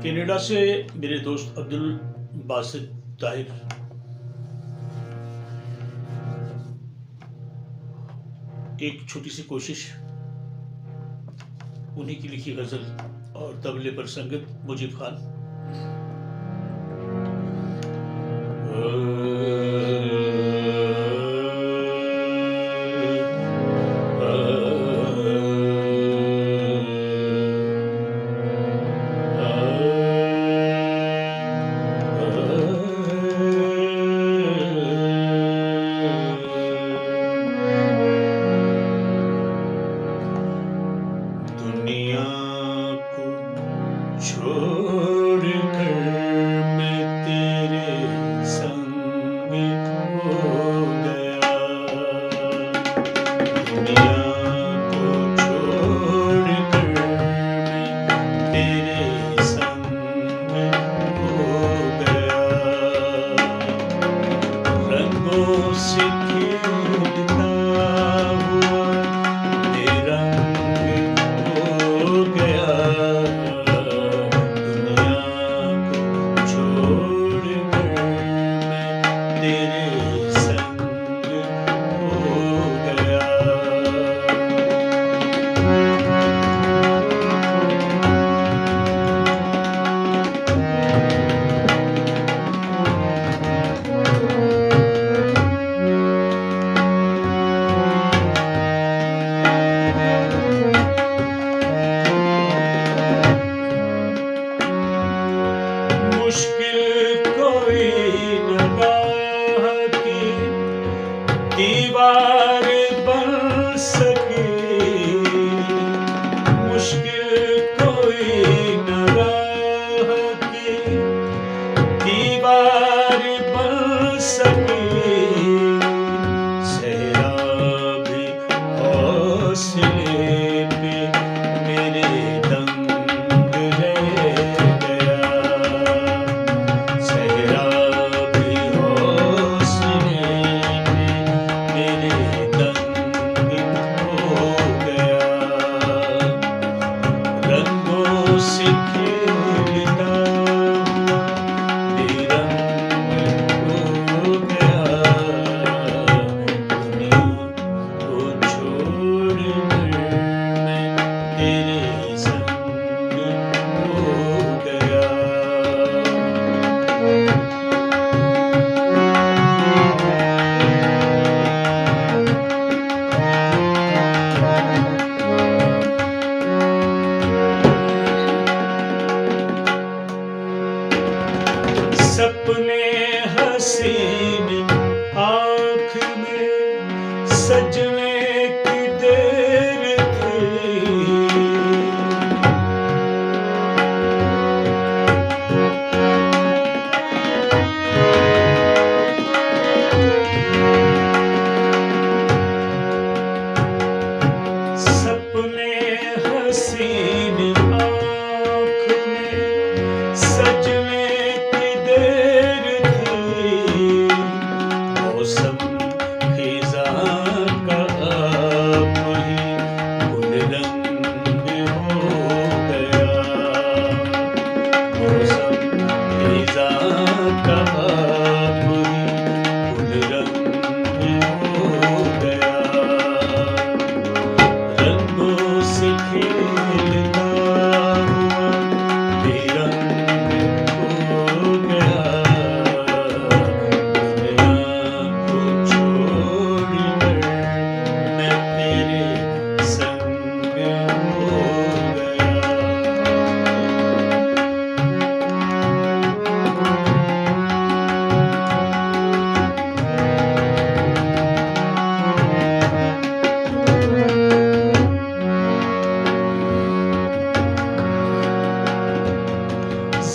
Canada से मेरे दोस्त अब्दुल बासित ताहिर। एक छोटी सी कोशिश, उन्हीं की लिखी गजल और तबले पर संगत मुजीब खान। दुनिया को छोड़कर मैं तेरे संग हो गया। दुनिया को छोड़कर मैं तेरे संग हो गया। रंगों से खेलता हुआ बेरंग हो गया। दुनिया को छोड़कर मैं तेरे संग हो गया। मुश्किल कोई निगाह की दीवार बन सके। मुश्किल कोई निगाह की दीवार बन सके। सहराबी हौसले पे मेरे दंग रह गया। सहराबी हौसले पे मेरे दंग हो गया। रंगों से खेलता हुआ बेरंग हो गया। दुनिया को छोड़कर मैं तेरे संग हो गया। सपने हसीन आँख में सजने की देर थी। सपने हसीन आँख में सजने की देर थी। मौसम खिज़ां का आप ही गुलरंग हो गया। मौसम खिज़ां का आप ही गुलरंग हो गया। रंगों से खेलता हुआ बेरंग हो गया। दुनिया को छोड़कर मैं तेरे संग हो गया।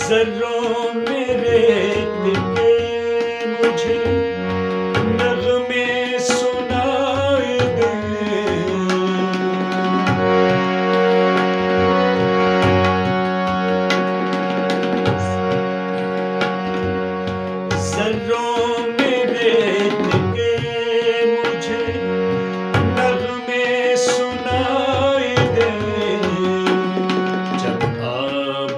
ज़र्रों में रेत के मुझे नग़्मे सुनाए गए। ज़र्रों में रेत के मुझे नग़्मे सुनाए गए। जब आप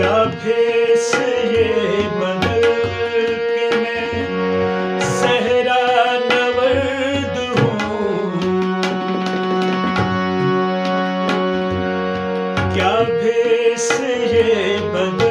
क्या भेष ये बदल के मैं सहरा नवर्द हूँ, क्या भेष ये बदल